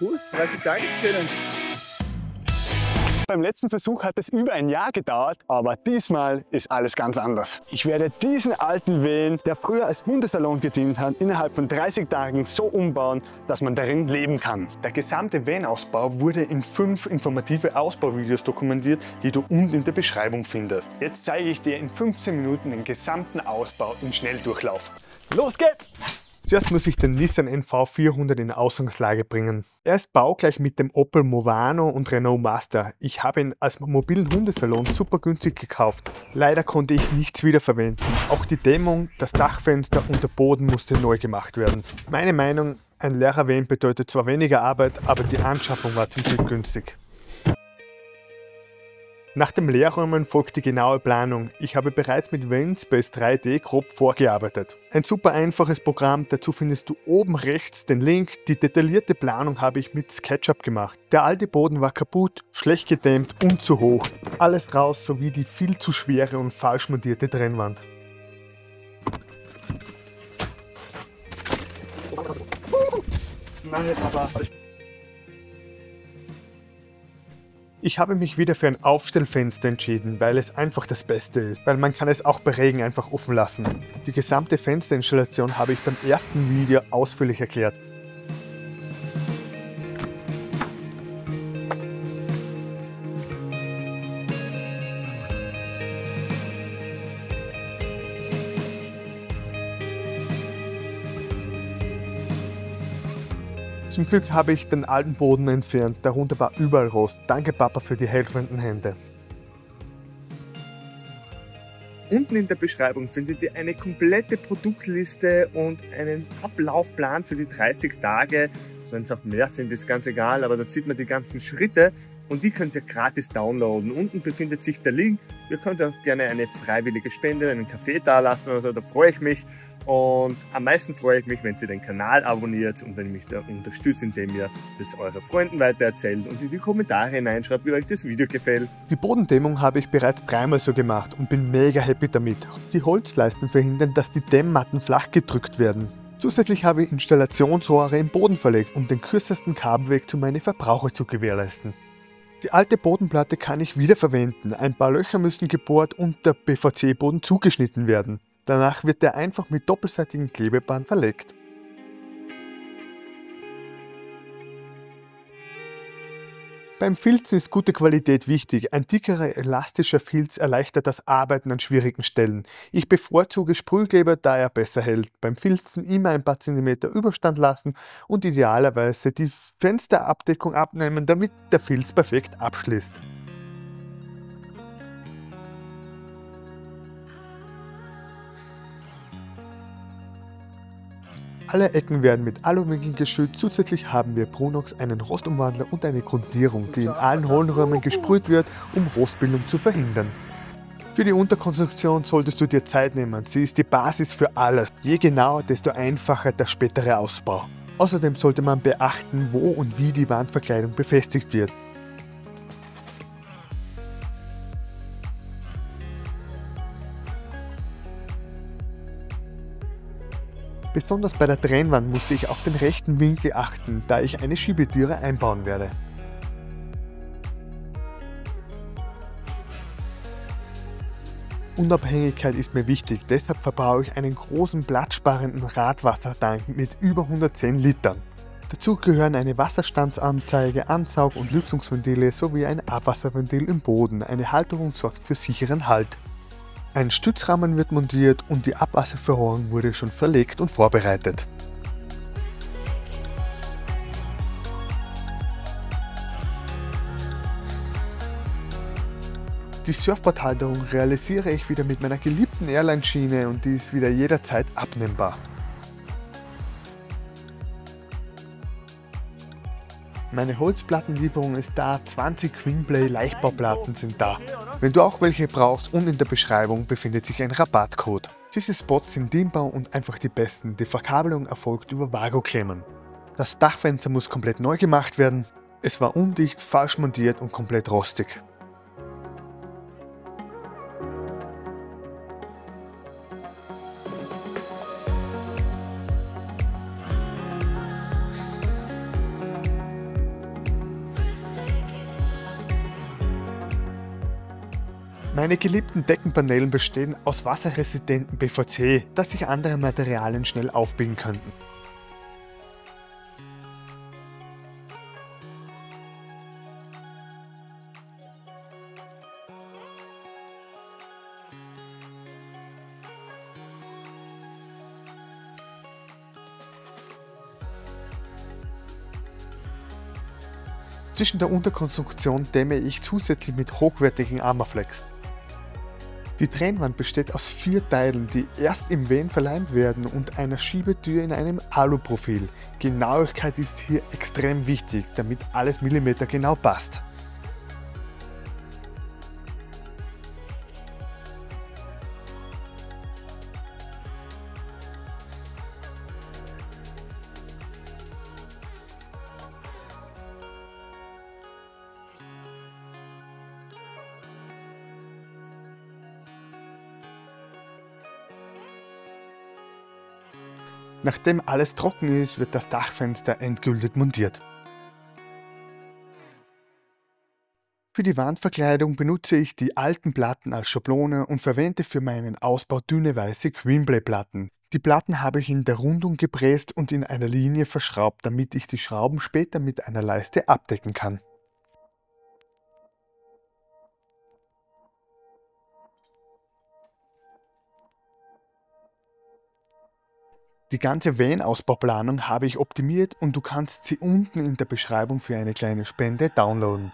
cool. 30-Tages-Challenge. Beim letzten Versuch hat es über ein Jahr gedauert, aber diesmal ist alles ganz anders. Ich werde diesen alten Van, der früher als Hundesalon gedient hat, innerhalb von 30 Tagen so umbauen, dass man darin leben kann. Der gesamte Van-Ausbau wurde in 5 informative Ausbauvideos dokumentiert, die du unten in der Beschreibung findest. Jetzt zeige ich dir in 15 Minuten den gesamten Ausbau im Schnelldurchlauf. Los geht's! Zuerst muss ich den Nissan NV400 in Ausgangslage bringen. Er ist baugleich mit dem Opel Movano und Renault Master. Ich habe ihn als mobilen Hundesalon super günstig gekauft. Leider konnte ich nichts wiederverwenden. Auch die Dämmung, das Dachfenster und der Boden musste neu gemacht werden. Meine Meinung, ein leerer Van bedeutet zwar weniger Arbeit, aber die Anschaffung war zum Glück günstig. Nach dem Leerräumen folgt die genaue Planung. Ich habe bereits mit Vanspace 3D grob vorgearbeitet. Ein super einfaches Programm, dazu findest du oben rechts den Link. Die detaillierte Planung habe ich mit SketchUp gemacht. Der alte Boden war kaputt, schlecht gedämmt und zu hoch. Alles raus, sowie die viel zu schwere und falsch montierte Trennwand. Ich habe mich wieder für ein Aufstellfenster entschieden, weil es einfach das Beste ist, weil man kann es auch bei Regen einfach offen lassen. Die gesamte Fensterinstallation habe ich beim ersten Video ausführlich erklärt. Zum Glück habe ich den alten Boden entfernt, darunter war überall Rost. Danke Papa für die helfenden Hände. Unten in der Beschreibung findet ihr eine komplette Produktliste und einen Ablaufplan für die 30 Tage. Wenn es auch mehr sind, ist ganz egal, aber da sieht man die ganzen Schritte und die könnt ihr gratis downloaden. Unten befindet sich der Link. Ihr könnt auch gerne eine freiwillige Spende, einen Kaffee dalassen oder so, da freue ich mich. Und am meisten freue ich mich, wenn ihr den Kanal abonniert und wenn ihr mich da unterstützt, indem ihr das euren Freunden weitererzählt und in die Kommentare hineinschreibt, wie euch das Video gefällt. Die Bodendämmung habe ich bereits 3-mal so gemacht und bin mega happy damit. Die Holzleisten verhindern, dass die Dämmmatten flach gedrückt werden. Zusätzlich habe ich Installationsrohre im Boden verlegt, um den kürzesten Kabelweg zu meinen Verbrauchern zu gewährleisten. Die alte Bodenplatte kann ich wiederverwenden. Ein paar Löcher müssen gebohrt und der PVC-Boden zugeschnitten werden. Danach wird er einfach mit doppelseitigem Klebeband verlegt. Beim Filzen ist gute Qualität wichtig. Ein dickerer, elastischer Filz erleichtert das Arbeiten an schwierigen Stellen. Ich bevorzuge Sprühkleber, da er besser hält. Beim Filzen immer ein paar Zentimeter Überstand lassen und idealerweise die Fensterabdeckung abnehmen, damit der Filz perfekt abschließt. Alle Ecken werden mit Aluwinkel geschützt, zusätzlich haben wir Brunox, einen Rostumwandler und eine Grundierung, die in allen Hohlräumen gesprüht wird, um Rostbildung zu verhindern. Für die Unterkonstruktion solltest du dir Zeit nehmen, sie ist die Basis für alles. Je genauer, desto einfacher der spätere Ausbau. Außerdem sollte man beachten, wo und wie die Wandverkleidung befestigt wird. Besonders bei der Trennwand musste ich auf den rechten Winkel achten, da ich eine Schiebetüre einbauen werde. Unabhängigkeit ist mir wichtig, deshalb verbrauche ich einen großen platzsparenden Radwassertank mit über 110 Litern. Dazu gehören eine Wasserstandsanzeige, Ansaug- und Lüftungsventile sowie ein Abwasserventil im Boden. Eine Halterung sorgt für sicheren Halt. Ein Stützrahmen wird montiert und die Abwasserverrohrung wurde schon verlegt und vorbereitet. Die Surfboardhalterung realisiere ich wieder mit meiner geliebten Airline-Schiene und die ist wieder jederzeit abnehmbar. Meine Holzplattenlieferung ist da, 20 Queenplay Leichtbauplatten sind da. Wenn du auch welche brauchst, unten in der Beschreibung befindet sich ein Rabattcode. Diese Spots sind dehnbar und einfach die besten. Die Verkabelung erfolgt über Vago-Klemmen. Das Dachfenster muss komplett neu gemacht werden. Es war undicht, falsch montiert und komplett rostig. Meine geliebten Deckenpaneelen bestehen aus wasserresistentem PVC, das sich andere Materialien schnell aufbiegen könnten. Zwischen der Unterkonstruktion dämme ich zusätzlich mit hochwertigen Armaflex. Die Trennwand besteht aus 4 Teilen, die erst im Vane verleimt werden und einer Schiebetür in einem Aluprofil. Genauigkeit ist hier extrem wichtig, damit alles millimetergenau passt. Nachdem alles trocken ist, wird das Dachfenster endgültig montiert. Für die Wandverkleidung benutze ich die alten Platten als Schablone und verwende für meinen Ausbau dünne weiße Queenblade-Platten. Die Platten habe ich in der Rundung gepresst und in einer Linie verschraubt, damit ich die Schrauben später mit einer Leiste abdecken kann. Die ganze Vane-Ausbauplanung habe ich optimiert und du kannst sie unten in der Beschreibung für eine kleine Spende downloaden.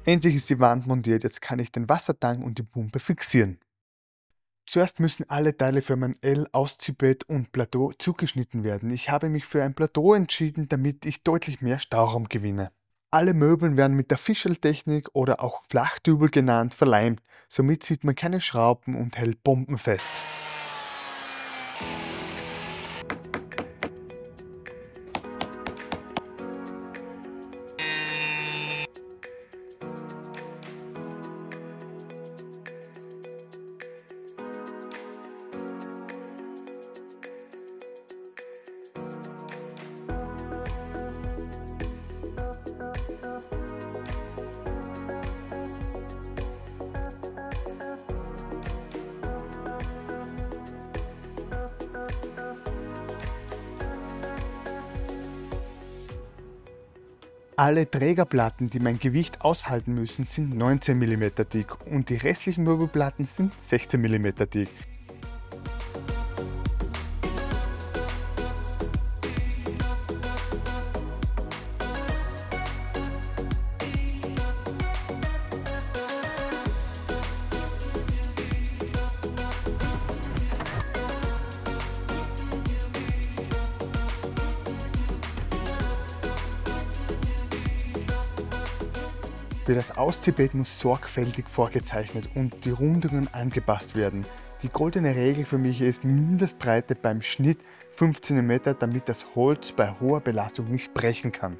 Endlich ist die Wand montiert, jetzt kann ich den Wassertank und die Pumpe fixieren. Zuerst müssen alle Teile für mein L-Ausziehbett und Plateau zugeschnitten werden. Ich habe mich für ein Plateau entschieden, damit ich deutlich mehr Stauraum gewinne. Alle Möbel werden mit der Fischl-Technik oder auch Flachdübel genannt verleimt. Somit sieht man keine Schrauben und hält bombenfest. Alle Trägerplatten, die mein Gewicht aushalten müssen, sind 19 mm dick und die restlichen Möbelplatten sind 16 mm dick. Für das Ausziehbett muss sorgfältig vorgezeichnet und die Rundungen angepasst werden. Die goldene Regel für mich ist Mindestbreite beim Schnitt 15 cm, damit das Holz bei hoher Belastung nicht brechen kann.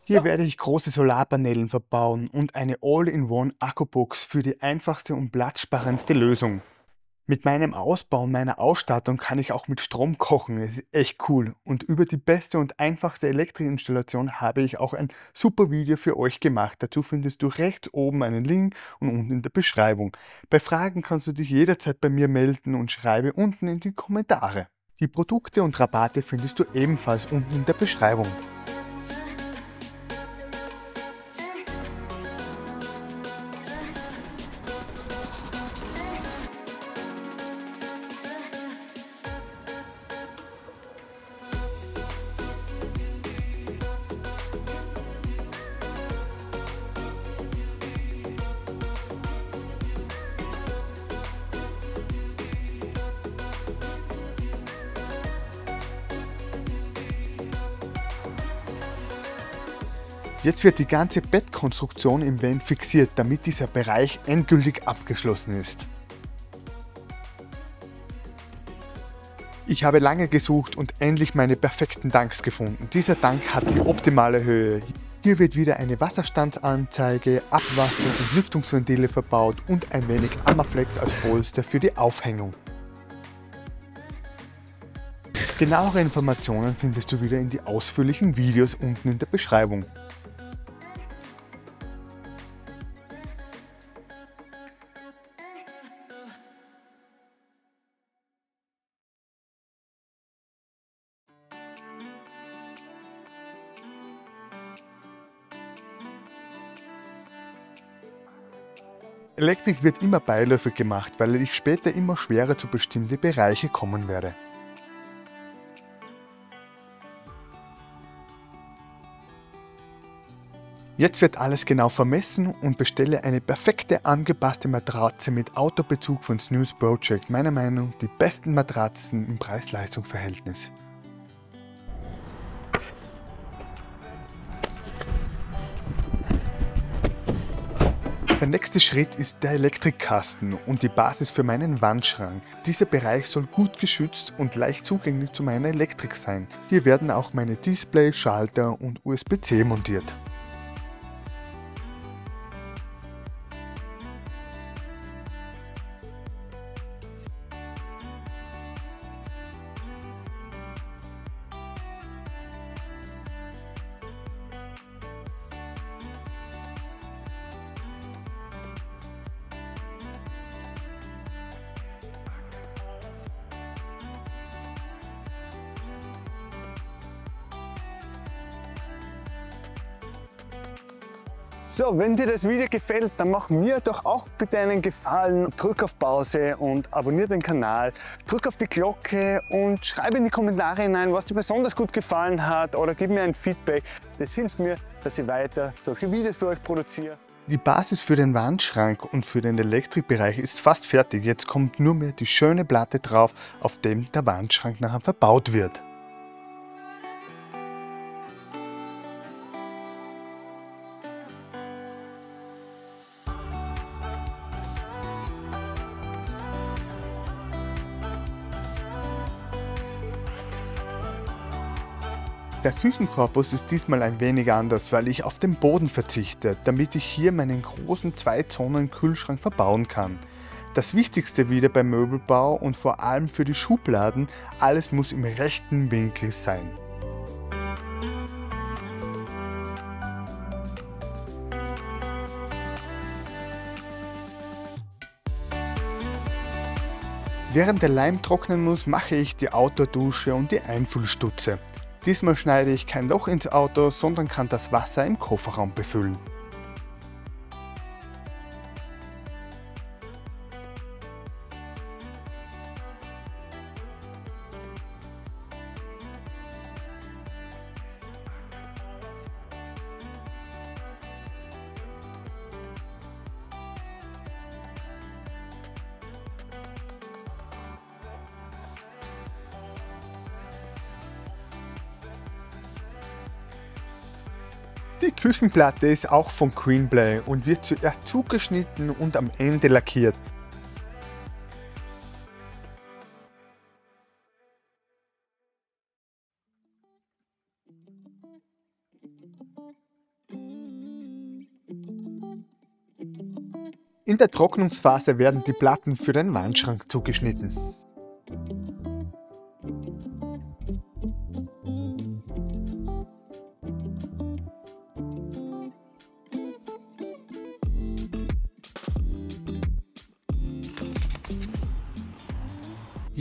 Hier werde ich große Solarpaneele verbauen und eine All-in-One Akkubox für die einfachste und platzsparendste Lösung. Mit meinem Ausbau meiner Ausstattung kann ich auch mit Strom kochen, es ist echt cool. Und über die beste und einfachste Elektroinstallation habe ich auch ein super Video für euch gemacht. Dazu findest du rechts oben einen Link und unten in der Beschreibung. Bei Fragen kannst du dich jederzeit bei mir melden und schreibe unten in die Kommentare. Die Produkte und Rabatte findest du ebenfalls unten in der Beschreibung. Jetzt wird die ganze Bettkonstruktion im Van fixiert, damit dieser Bereich endgültig abgeschlossen ist. Ich habe lange gesucht und endlich meine perfekten Tanks gefunden. Dieser Tank hat die optimale Höhe. Hier wird wieder eine Wasserstandsanzeige, Abwasser- und Lüftungsventile verbaut und ein wenig Amaflex als Polster für die Aufhängung. Genauere Informationen findest du wieder in die ausführlichen Videos unten in der Beschreibung. Elektrik wird immer beiläufig gemacht, weil ich später immer schwerer zu bestimmten Bereichen kommen werde. Jetzt wird alles genau vermessen und bestelle eine perfekte angepasste Matratze mit Autobezug von Snooze Project. Meiner Meinung nach die besten Matratzen im Preis-Leistungs-Verhältnis. Der nächste Schritt ist der Elektrikkasten und die Basis für meinen Wandschrank. Dieser Bereich soll gut geschützt und leicht zugänglich zu meiner Elektrik sein. Hier werden auch meine Display, Schalter und USB-C montiert. So, wenn dir das Video gefällt, dann mach mir doch auch bitte einen Gefallen. Drück auf Pause und abonniere den Kanal. Drück auf die Glocke und schreibe in die Kommentare hinein, was dir besonders gut gefallen hat oder gib mir ein Feedback. Das hilft mir, dass ich weiter solche Videos für euch produziere. Die Basis für den Wandschrank und für den Elektrikbereich ist fast fertig. Jetzt kommt nur mehr die schöne Platte drauf, auf dem der Wandschrank nachher verbaut wird. Der Küchenkorpus ist diesmal ein wenig anders, weil ich auf den Boden verzichte, damit ich hier meinen großen 2-Zonen-Kühlschrank verbauen kann. Das Wichtigste wieder beim Möbelbau und vor allem für die Schubladen, alles muss im rechten Winkel sein. Während der Leim trocknen muss, mache ich die Outdoor-Dusche und die Einfüllstutze. Diesmal schneide ich kein Loch ins Auto, sondern kann das Wasser im Kofferraum befüllen. Die Küchenplatte ist auch von Queenplay und wird zuerst zugeschnitten und am Ende lackiert. In der Trocknungsphase werden die Platten für den Wandschrank zugeschnitten.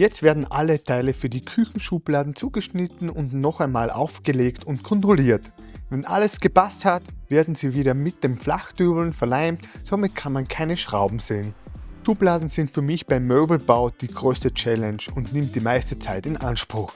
Jetzt werden alle Teile für die Küchenschubladen zugeschnitten und noch einmal aufgelegt und kontrolliert. Wenn alles gepasst hat, werden sie wieder mit dem Flachdübeln verleimt, somit kann man keine Schrauben sehen. Schubladen sind für mich beim Möbelbau die größte Challenge und nimmt die meiste Zeit in Anspruch.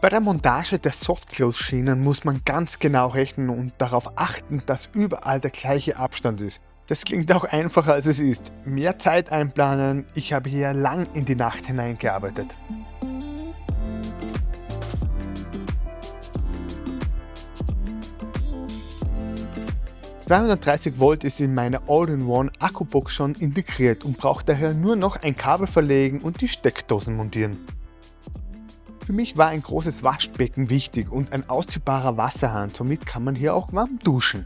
Bei der Montage der Softclose-Schienen muss man ganz genau rechnen und darauf achten, dass überall der gleiche Abstand ist. Das klingt auch einfacher als es ist. Mehr Zeit einplanen, ich habe hier lang in die Nacht hineingearbeitet. ...230 Volt ist in meine All-in-One Akkubox schon integriert und braucht daher nur noch ein Kabel verlegen und die Steckdosen montieren. Für mich war ein großes Waschbecken wichtig und ein ausziehbarer Wasserhahn, somit kann man hier auch warm duschen.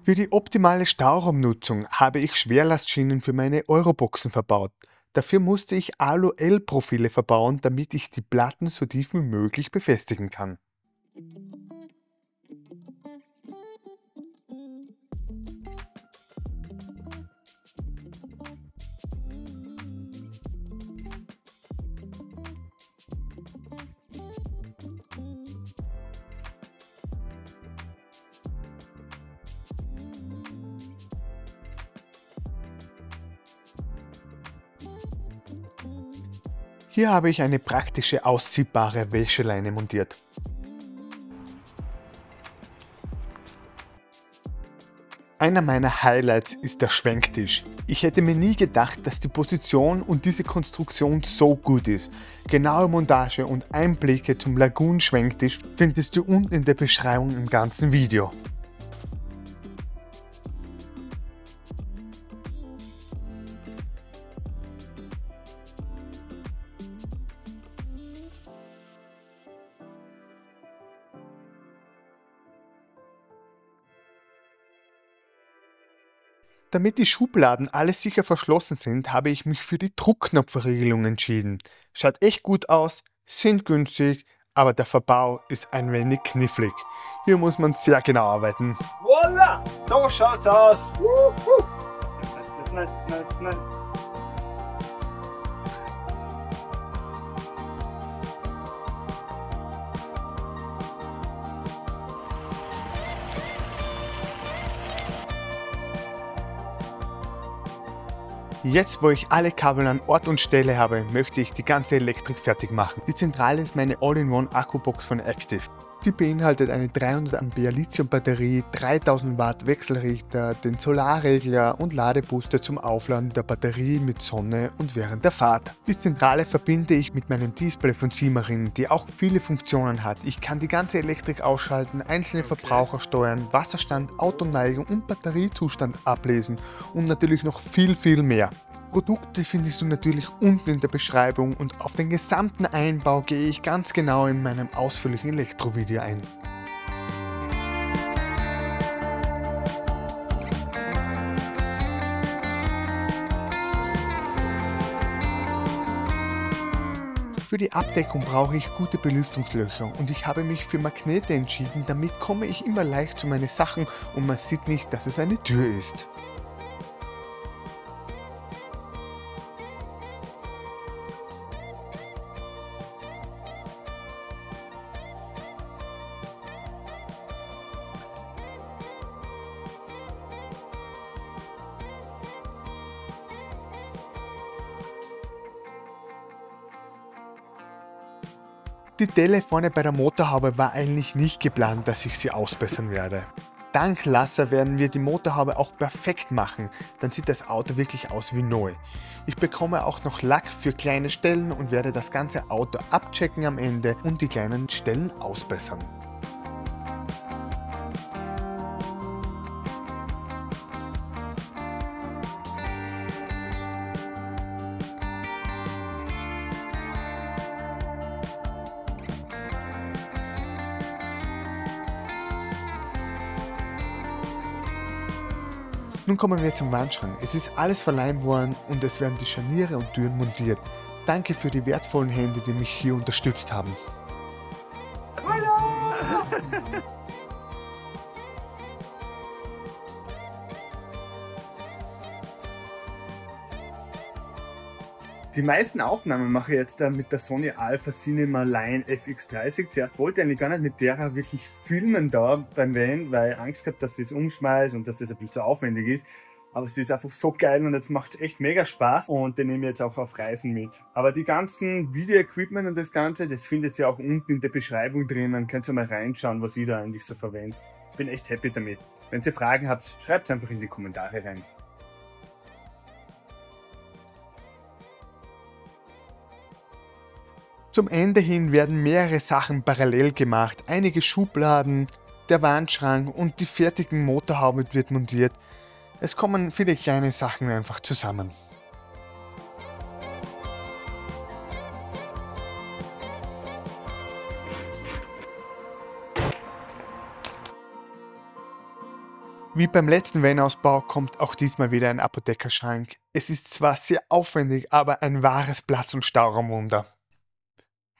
Für die optimale Stauraumnutzung habe ich Schwerlastschienen für meine Euroboxen verbaut. Dafür musste ich Alu-L-Profile verbauen, damit ich die Platten so tief wie möglich befestigen kann. Hier habe ich eine praktische ausziehbare Wäscheleine montiert. Einer meiner Highlights ist der Schwenktisch. Ich hätte mir nie gedacht, dass die Position und diese Konstruktion so gut ist. Genaue Montage und Einblicke zum Lagoon-Schwenktisch findest du unten in der Beschreibung im ganzen Video. Damit die Schubladen alle sicher verschlossen sind, habe ich mich für die Druckknopfverriegelung entschieden. Schaut echt gut aus, sind günstig, aber der Verbau ist ein wenig knifflig. Hier muss man sehr genau arbeiten. Voila! So schaut's aus! Nice. Jetzt, wo ich alle Kabel an Ort und Stelle habe, möchte ich die ganze Elektrik fertig machen. Die Zentrale ist meine All-in-One Akkubox von Active. Sie beinhaltet eine 300 Ampere Lithium-Batterie, 3000 Watt Wechselrichter, den Solarregler und Ladebooster zum Aufladen der Batterie mit Sonne und während der Fahrt. Die Zentrale verbinde ich mit meinem Display von Simarin, die auch viele Funktionen hat. Ich kann die ganze Elektrik ausschalten, einzelne Verbraucher steuern, Wasserstand, Autoneigung und Batteriezustand ablesen und natürlich noch viel mehr. Produkte findest du natürlich unten in der Beschreibung und auf den gesamten Einbau gehe ich ganz genau in meinem ausführlichen Elektrovideo ein. Für die Abdeckung brauche ich gute Belüftungslöcher und ich habe mich für Magnete entschieden, damit komme ich immer leicht zu meinen Sachen und man sieht nicht, dass es eine Tür ist. Die Delle vorne bei der Motorhaube war eigentlich nicht geplant, dass ich sie ausbessern werde. Dank Laser werden wir die Motorhaube auch perfekt machen, dann sieht das Auto wirklich aus wie neu. Ich bekomme auch noch Lack für kleine Stellen und werde das ganze Auto abchecken am Ende und die kleinen Stellen ausbessern. Nun kommen wir zum Wandschrank. Es ist alles verleimt worden und es werden die Scharniere und Türen montiert. Danke für die wertvollen Hände, die mich hier unterstützt haben. Die meisten Aufnahmen mache ich jetzt mit der Sony Alpha Cinema Line FX30. Zuerst wollte ich eigentlich gar nicht mit der wirklich filmen da beim Van, weil ich Angst gehabt, dass ich es umschmeiße und dass das ein bisschen zu aufwendig ist. Aber es ist einfach so geil und jetzt macht es echt mega Spaß und den nehme ich jetzt auch auf Reisen mit. Aber die ganzen Video-Equipment und das Ganze, das findet ihr auch unten in der Beschreibung drin. Dann könnt ihr mal reinschauen, was ich da eigentlich so verwende. Ich bin echt happy damit. Wenn ihr Fragen habt, schreibt es einfach in die Kommentare rein. Zum Ende hin werden mehrere Sachen parallel gemacht. Einige Schubladen, der Wandschrank und die fertigen Motorhaube wird montiert. Es kommen viele kleine Sachen einfach zusammen. Wie beim letzten Van-Ausbau kommt auch diesmal wieder ein Apothekerschrank. Es ist zwar sehr aufwendig, aber ein wahres Platz- und Stauraumwunder.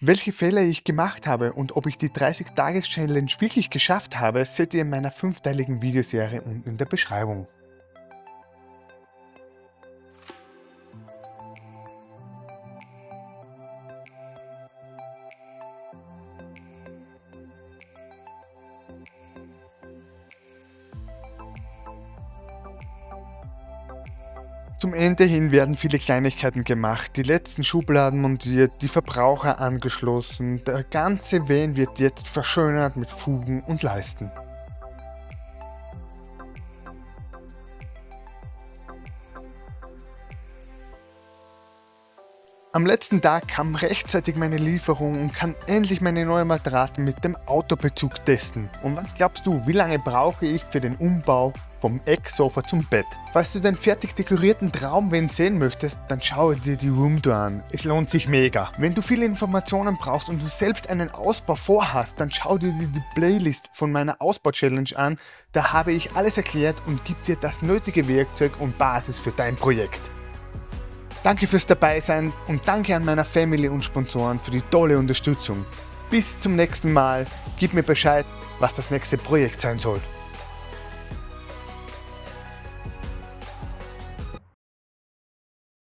Welche Fehler ich gemacht habe und ob ich die 30-Tages-Challenge wirklich geschafft habe, seht ihr in meiner 5-teiligen Videoserie unten in der Beschreibung. Zum Ende hin werden viele Kleinigkeiten gemacht, die letzten Schubladen montiert, die Verbraucher angeschlossen, der ganze Van wird jetzt verschönert mit Fugen und Leisten. Am letzten Tag kam rechtzeitig meine Lieferung und kann endlich meine neue Matratze mit dem Autobezug testen. Und was glaubst du, wie lange brauche ich für den Umbau vom Ecksofa zum Bett? Falls du den fertig dekorierten Traumvan sehen möchtest, dann schaue dir die Roomtour an. Es lohnt sich mega. Wenn du viele Informationen brauchst und du selbst einen Ausbau vorhast, dann schau dir die Playlist von meiner Ausbau-Challenge an. Da habe ich alles erklärt und gebe dir das nötige Werkzeug und Basis für dein Projekt. Danke fürs Dabeisein und danke an meiner Family und Sponsoren für die tolle Unterstützung. Bis zum nächsten Mal. Gib mir Bescheid, was das nächste Projekt sein soll.